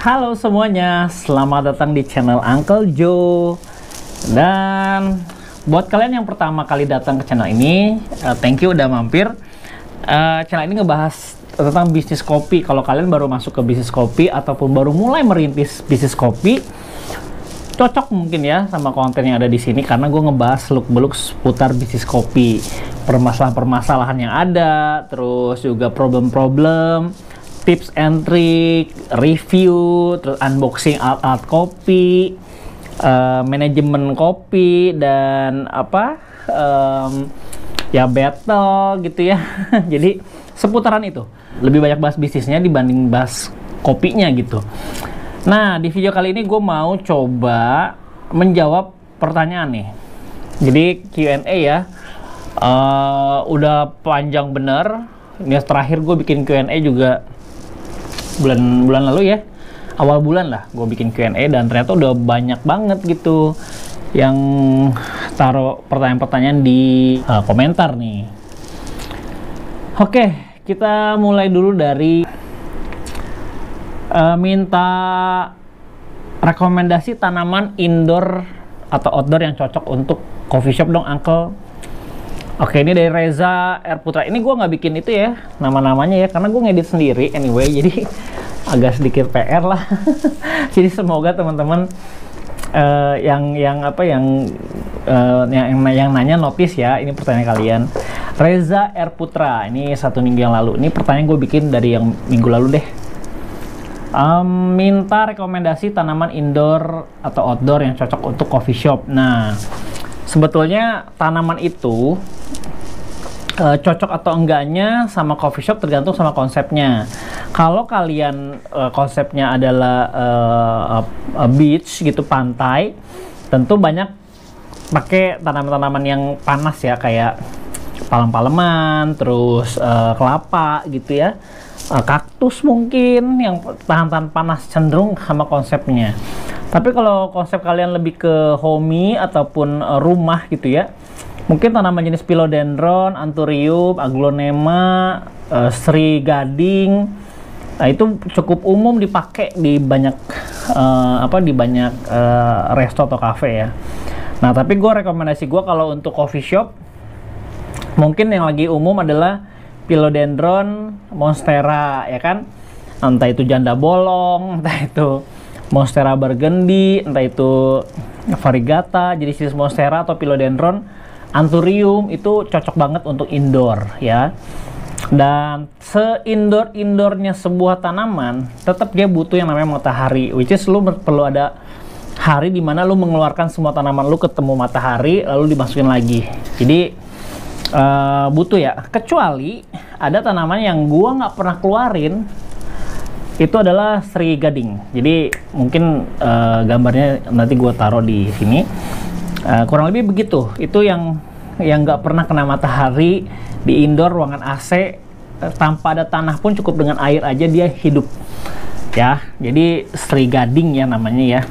Halo semuanya, selamat datang di channel Uncle Joe. Dan buat kalian yang pertama kali datang ke channel ini, thank you udah mampir. Channel ini ngebahas tentang bisnis kopi. Kalau kalian baru masuk ke bisnis kopi ataupun baru mulai merintis bisnis kopi, cocok mungkin ya sama konten yang ada di sini, karena gue ngebahas seluk-beluk seputar bisnis kopi, permasalahan-permasalahan yang ada, terus juga problem-problem, tips and trick, review, terus unboxing alat-alat kopi, manajemen kopi, dan ya battle gitu ya. Jadi seputaran itu, lebih banyak bahas bisnisnya dibanding bahas kopinya gitu. Nah, di video kali ini gue mau coba menjawab pertanyaan nih. Jadi Q&A ya, udah panjang bener. Ini terakhir gue bikin Q&A juga bulan lalu ya, awal bulan lah gue bikin Q&A, dan ternyata udah banyak banget gitu yang taruh pertanyaan-pertanyaan di komentar nih. Oke, kita mulai dulu dari minta rekomendasi tanaman indoor atau outdoor yang cocok untuk coffee shop dong, Uncle. Oke, ini dari Reza R. Putra. Ini gue nggak bikin itu ya, nama-namanya ya, karena gue ngedit sendiri anyway, jadi agak sedikit PR lah. Jadi semoga teman-teman yang nanya notice ya, ini pertanyaan kalian. Reza R. Putra, ini 1 minggu yang lalu. Ini pertanyaan gue bikin dari yang minggu lalu deh. Minta rekomendasi tanaman indoor atau outdoor yang cocok untuk coffee shop. Nah, sebetulnya tanaman itu cocok atau enggaknya sama coffee shop tergantung sama konsepnya. Kalau kalian konsepnya adalah beach gitu, pantai, tentu banyak pakai tanaman-tanaman yang panas ya, kayak palem-paleman, terus kelapa gitu ya, kaktus mungkin yang tahan panas, cenderung sama konsepnya. Tapi kalau konsep kalian lebih ke homey ataupun rumah gitu ya, mungkin tanaman jenis philodendron, anthurium, aglonema, sri gading. Nah, itu cukup umum dipakai di banyak resto atau cafe ya. Nah, tapi rekomendasi gue kalau untuk coffee shop, mungkin yang lagi umum adalah philodendron, monstera ya kan, entah itu janda bolong, entah itu monstera burgundy, entah itu variegata, jenis monstera atau philodendron, anthurium, itu cocok banget untuk indoor ya. Dan se-indoor-indoornya sebuah tanaman, tetap dia butuh yang namanya matahari, which is lu perlu ada hari dimana lu mengeluarkan semua tanaman lu ketemu matahari, lalu dimasukin lagi. Jadi butuh ya, kecuali ada tanaman yang gua nggak pernah keluarin, itu adalah sri gading. Jadi mungkin gambarnya nanti gua taruh di sini. Kurang lebih begitu. Itu yang nggak pernah kena matahari, di indoor ruangan AC, tanpa ada tanah pun, cukup dengan air aja dia hidup ya. Jadi sri gading ya namanya ya.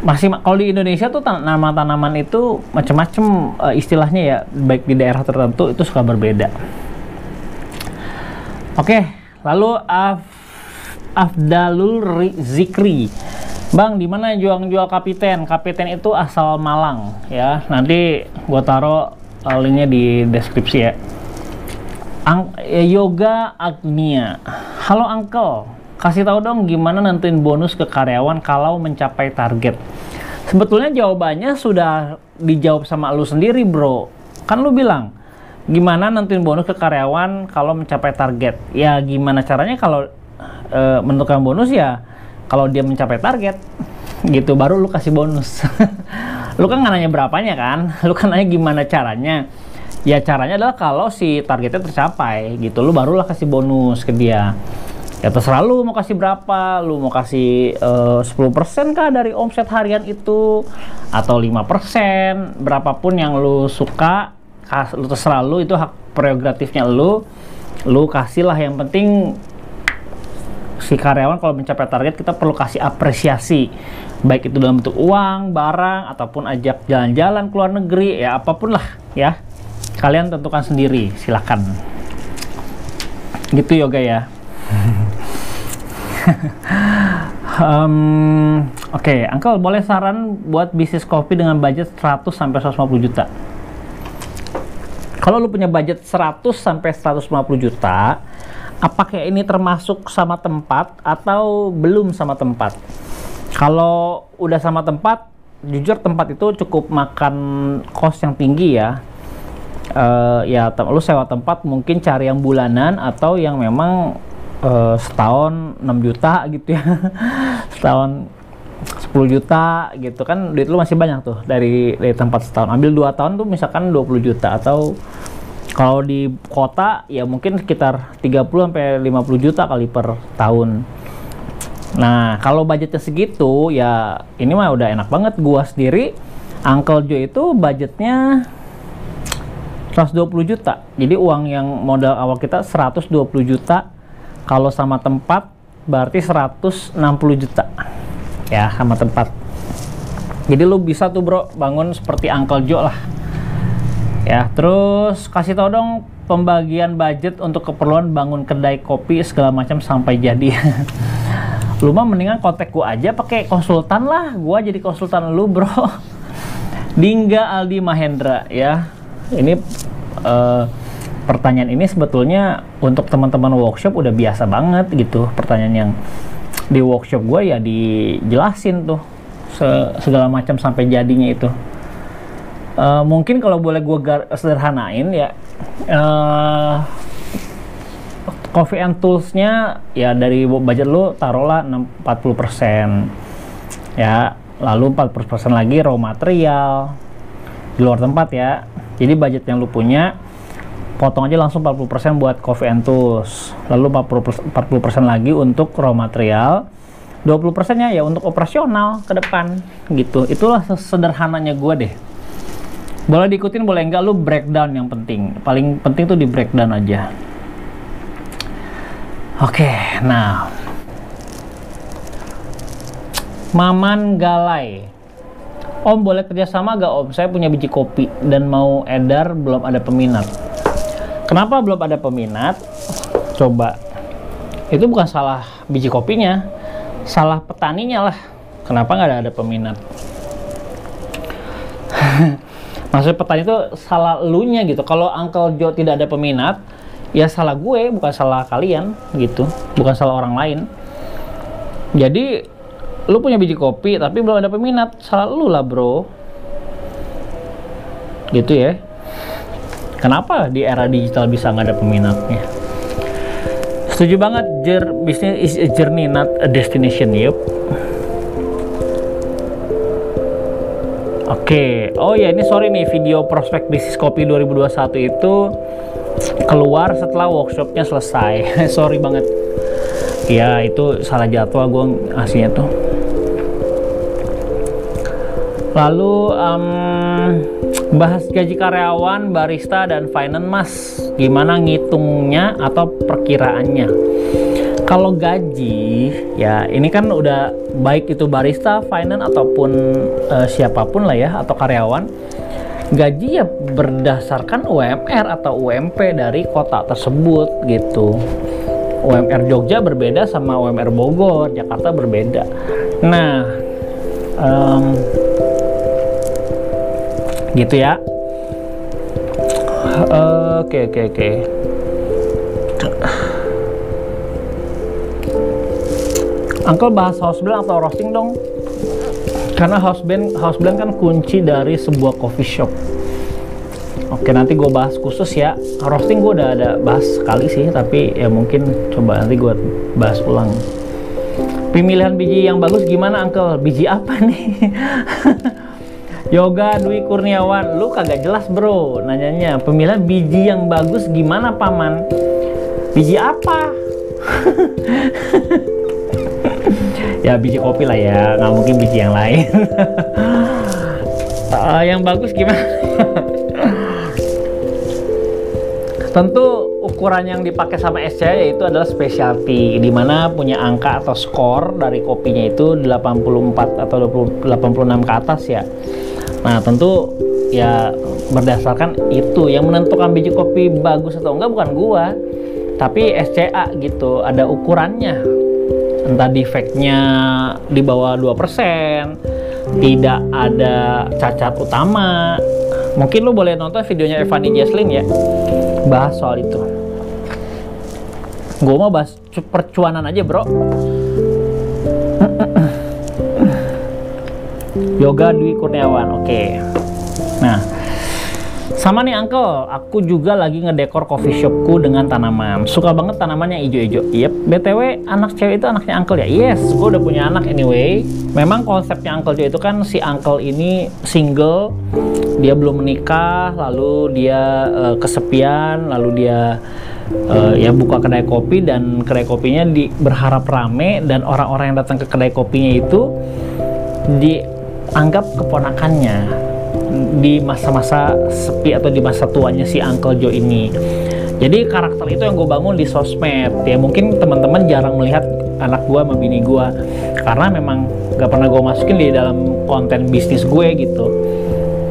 Masih kalau di Indonesia tuh nama tanaman itu macam-macam istilahnya ya, baik di daerah tertentu itu suka berbeda. Oke, lalu Afdalul Zikri, Bang, di mana jual kapiten? Kapiten itu asal Malang ya. Nanti gua taruh linknya di deskripsi ya. Yoga Agnia, halo Uncle, kasih tahu dong gimana nentuin bonus ke karyawan kalau mencapai target. Sebetulnya jawabannya sudah dijawab sama lu sendiri, bro. Kan lu bilang gimana nentuin bonus ke karyawan kalau mencapai target. Ya gimana caranya kalau menentukan bonus ya kalau dia mencapai target gitu, baru lu kasih bonus. Lu kan nggak nanya berapanya kan, lu kan nanya gimana caranya. Ya caranya adalah kalau si targetnya tercapai gitu, lu barulah kasih bonus ke dia. Ya terserah lu mau kasih berapa, lu mau kasih 10% kah dari omset harian itu, atau 5%, berapapun yang lu suka, lu terserah lu, itu hak prerogatifnya lu kasih lah. Yang penting si karyawan kalau mencapai target, kita perlu kasih apresiasi, baik itu dalam bentuk uang, barang, ataupun ajak jalan-jalan ke luar negeri, ya apapun lah ya, kalian tentukan sendiri, silahkan gitu Yoga ya. Oke, Uncle boleh saran buat bisnis kopi dengan budget 100 sampai 150 juta. Kalau lu punya budget 100 sampai 150 juta, apakah ini termasuk sama tempat atau belum sama tempat? Kalau udah sama tempat, jujur tempat itu cukup makan cost yang tinggi ya. Ya lu sewa tempat mungkin cari yang bulanan atau yang memang setahun 6 juta gitu ya. Setahun 10 juta gitu kan, duit lu masih banyak tuh dari tempat setahun. Ambil 2 tahun tuh misalkan 20 juta, atau kalau di kota ya mungkin sekitar 30 sampai 50 juta kali per tahun. Nah, kalau budgetnya segitu ya ini mah udah enak banget. Gua sendiri, Uncle Joe itu budgetnya 120 juta. Jadi uang yang modal awal kita 120 juta. Kalau sama tempat berarti 160 juta. Ya, sama tempat. Jadi lu bisa tuh bro bangun seperti Uncle Joe lah. Ya, terus kasih tau dong pembagian budget untuk keperluan bangun kedai kopi segala macam sampai jadi. Lu mah mendingan kontak gua aja pakai konsultan lah. Gua jadi konsultan lu bro. Dingga Aldi Mahendra ya. Ini pertanyaan ini sebetulnya untuk teman-teman workshop udah biasa banget gitu. Pertanyaan yang di workshop gue ya dijelasin tuh segala macam sampai jadinya itu. Mungkin kalau boleh gue sederhanain ya, Coffee and Tools-nya ya dari budget lu taruhlah 40% ya, lalu 40% lagi raw material di luar tempat ya. Jadi budget yang lu punya potong aja langsung 40% buat Coffee and Tools, lalu 40% lagi untuk raw material, 20% ya untuk operasional ke depan gitu. Itulah sederhananya gue deh. Boleh diikutin boleh enggak, lu breakdown yang penting. Paling penting tuh di breakdown aja. Oke, nah Maman Galai, Om boleh kerjasama gak Om? Saya punya biji kopi dan mau edar, belum ada peminat. Kenapa belum ada peminat? Coba, itu bukan salah biji kopinya, salah petaninya lah. Kenapa nggak ada peminat? Maksudnya petani itu salah elunya gitu. Kalau Uncle Joe tidak ada peminat, ya salah gue, bukan salah kalian gitu, bukan salah orang lain. Jadi lu punya biji kopi tapi belum ada peminat, salah lu lah bro. Gitu ya. Kenapa di era digital bisa nggak ada peminatnya? Setuju banget, business is a journey not a destination. Yup. Oke. Oh ya, ini sorry nih, video prospek bisnis kopi 2021 itu keluar setelah workshopnya selesai. Sorry banget. Ya itu salah jadwal gue ngasihnya tuh. Lalu bahas gaji karyawan, barista, dan finance mas, gimana ngitungnya atau perkiraannya? Kalau gaji, ya ini kan udah baik itu barista, finance, ataupun siapapun lah ya, atau karyawan, gaji ya berdasarkan UMR atau UMP dari kota tersebut gitu. UMR Jogja berbeda sama UMR Bogor, Jakarta berbeda. Nah, gitu ya. Oke. Uncle bahas house blend atau roasting dong, karena house blend kan kunci dari sebuah coffee shop. Oke, nanti gue bahas khusus ya. Roasting gue udah ada bahas sekali sih, tapi ya mungkin coba nanti gue bahas ulang. Pemilihan biji yang bagus gimana Uncle? Biji apa nih? Yoga Dwi Kurniawan, lu kagak jelas bro nanyanya. Pemilihan biji yang bagus gimana paman? Biji apa? Ya biji kopi lah ya, nggak mungkin biji yang lain. Yang bagus gimana? Tentu ukuran yang dipakai sama SCA yaitu adalah specialty, dimana punya angka atau skor dari kopinya itu 84 atau 86 ke atas ya. Nah tentu ya berdasarkan itu yang menentukan biji kopi bagus atau enggak bukan gua, tapi SCA gitu, ada ukurannya. entah defeknya di bawah 2%, tidak ada cacat utama. Mungkin lu boleh nonton videonya Evani Jesslyn ya, bahas soal itu. Gue mau bahas percuanan aja bro. Yoga Dwi Kurniawan, oke. Nah, sama nih Uncle, aku juga lagi ngedekor coffee shopku dengan tanaman. Suka banget tanamannya hijau-hijau. Yep, BTW anak cewek itu anaknya Uncle ya? Yes, gue udah punya anak anyway. Memang konsepnya Uncle Joe itu kan si Uncle ini single, dia belum menikah, lalu dia kesepian, lalu dia ya buka kedai kopi, dan kedai kopinya berharap rame, dan orang-orang yang datang ke kedai kopinya itu dianggap keponakannya di masa-masa sepi atau di masa tuanya si Uncle Joe ini. Jadi karakter itu yang gue bangun di sosmed ya. Mungkin teman-teman jarang melihat anak gue sama bini gue karena memang gak pernah gue masukin di dalam konten bisnis gue gitu.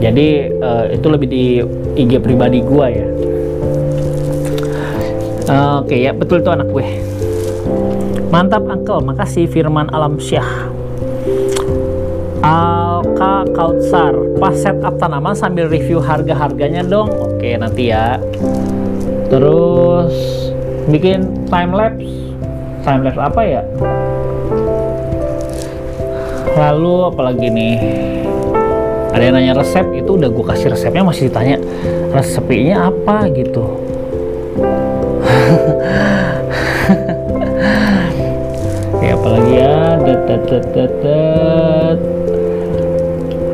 Jadi itu lebih di IG pribadi gue ya. Oke ya, betul itu anak gue. Mantap Uncle, makasih. Firman Alamsyah. Alka Kautsar, pas setup tanaman sambil review harga-harganya dong. Oke, nanti ya. Terus bikin time lapse apa ya? Lalu apalagi nih? Ada yang nanya resep, itu udah gue kasih resepnya, masih ditanya resepnya apa gitu. Ya apalagi ya?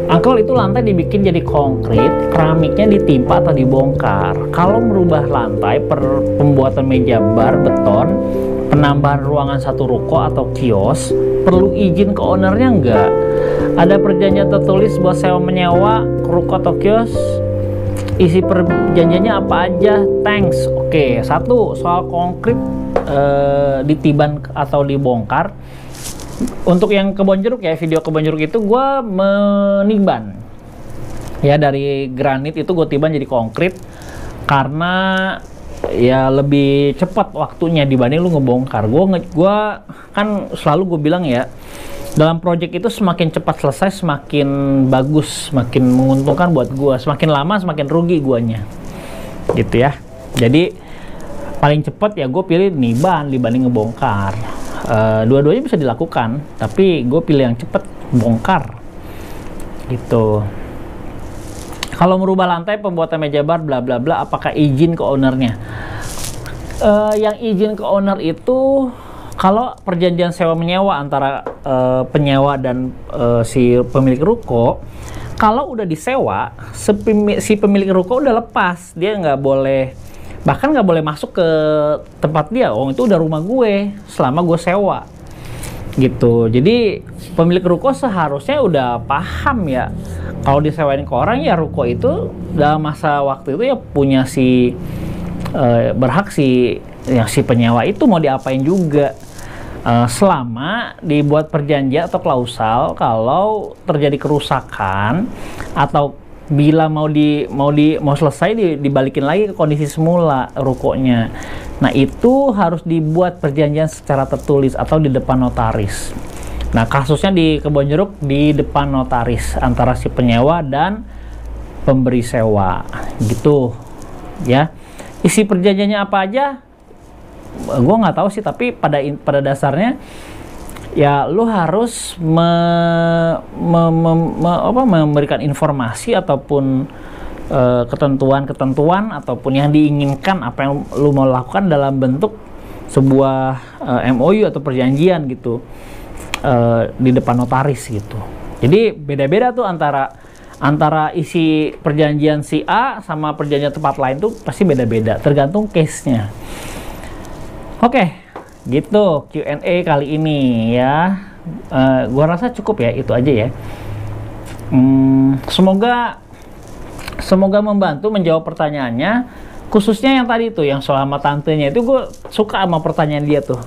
Uncle, itu lantai dibikin jadi konkrit, keramiknya ditimpa atau dibongkar. Kalau merubah lantai pembuatan meja bar beton, penambahan ruangan satu ruko atau kios, perlu izin ke ownernya nggak? Ada perjanjian tertulis buat sewa menyewa ruko atau kios? Isi perjanjiannya apa aja? Thanks. Oke, satu soal konkrit ditiban atau dibongkar. Untuk yang kebon jeruk ya, video kebon jeruk itu gue meniban ya, dari granit itu gue tiban jadi konkrit karena ya lebih cepat waktunya dibanding lu ngebongkar. Gua kan selalu gue bilang ya, dalam project itu semakin cepat selesai semakin bagus, semakin menguntungkan buat gue. Semakin lama semakin rugi guanya gitu ya. Jadi paling cepat ya gue pilih niban dibanding ngebongkar. Dua-duanya bisa dilakukan, tapi gue pilih yang cepet, bongkar gitu. Kalau merubah lantai, pembuatan meja bar bla bla bla, apakah izin ke ownernya? Yang izin ke owner itu kalau perjanjian sewa menyewa antara penyewa dan si pemilik ruko, kalau udah disewa, si pemilik ruko udah lepas, dia nggak boleh, bahkan nggak boleh masuk ke tempat dia. Oh, itu udah rumah gue selama gue sewa gitu. Jadi pemilik ruko seharusnya udah paham ya, kalau disewain ke orang ya ruko itu dalam masa waktu itu ya punya si berhak si penyewa itu mau diapain juga, selama dibuat perjanjian atau klausal kalau terjadi kerusakan atau bila mau selesai dibalikin lagi ke kondisi semula rukonya. Nah, itu harus dibuat perjanjian secara tertulis atau di depan notaris. Nah, kasusnya di Kebon Jeruk di depan notaris antara si penyewa dan pemberi sewa gitu ya. Isi perjanjiannya apa aja gue nggak tahu sih, tapi pada dasarnya ya lu harus memberikan informasi ataupun ketentuan ataupun yang diinginkan, apa yang lu mau lakukan dalam bentuk sebuah MOU atau perjanjian gitu di depan notaris gitu. Jadi beda-beda tuh antara isi perjanjian si A sama perjanjian tempat lain tuh pasti beda-beda, tergantung case-nya. Oke. Gitu Q&A kali ini ya. Gua rasa cukup ya, itu aja ya. Semoga membantu menjawab pertanyaannya, khususnya yang tadi tuh yang soal sama tantenya itu. Gue suka sama pertanyaan dia tuh.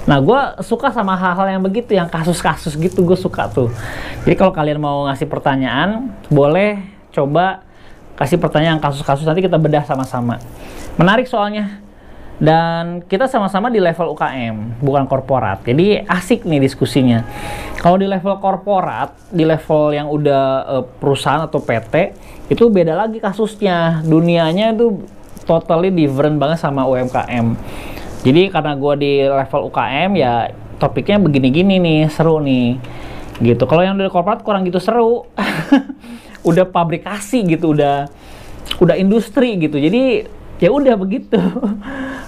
Nah, gue suka sama hal-hal yang begitu, yang kasus-kasus gitu, gue suka tuh. Jadi kalau kalian mau ngasih pertanyaan, boleh coba kasih pertanyaan kasus-kasus, nanti kita bedah sama-sama. Menarik soalnya. Dan kita sama-sama di level UKM, bukan korporat. Jadi asik nih diskusinya. Kalau di level korporat, di level yang udah perusahaan atau PT, itu beda lagi kasusnya. Dunianya itu totally different banget sama UMKM. Jadi karena gue di level UKM, ya topiknya begini-gini nih, seru nih. Gitu. Kalau yang dari korporat kurang gitu seru. Udah pabrikasi gitu, udah industri gitu. Jadi ya udah begitu.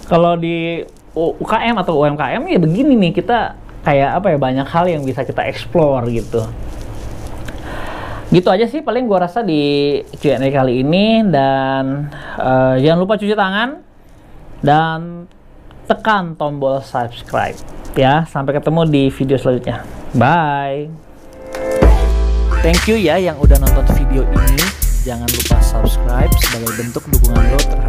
Kalau di UKM atau UMKM ya begini nih, kita kayak apa ya, banyak hal yang bisa kita explore gitu. Gitu aja sih paling gua rasa di Q&A kali ini. Dan jangan lupa cuci tangan dan tekan tombol subscribe ya. Sampai ketemu di video selanjutnya. Bye. Thank you ya yang udah nonton video ini. Jangan lupa subscribe sebagai bentuk dukungan lo terhadap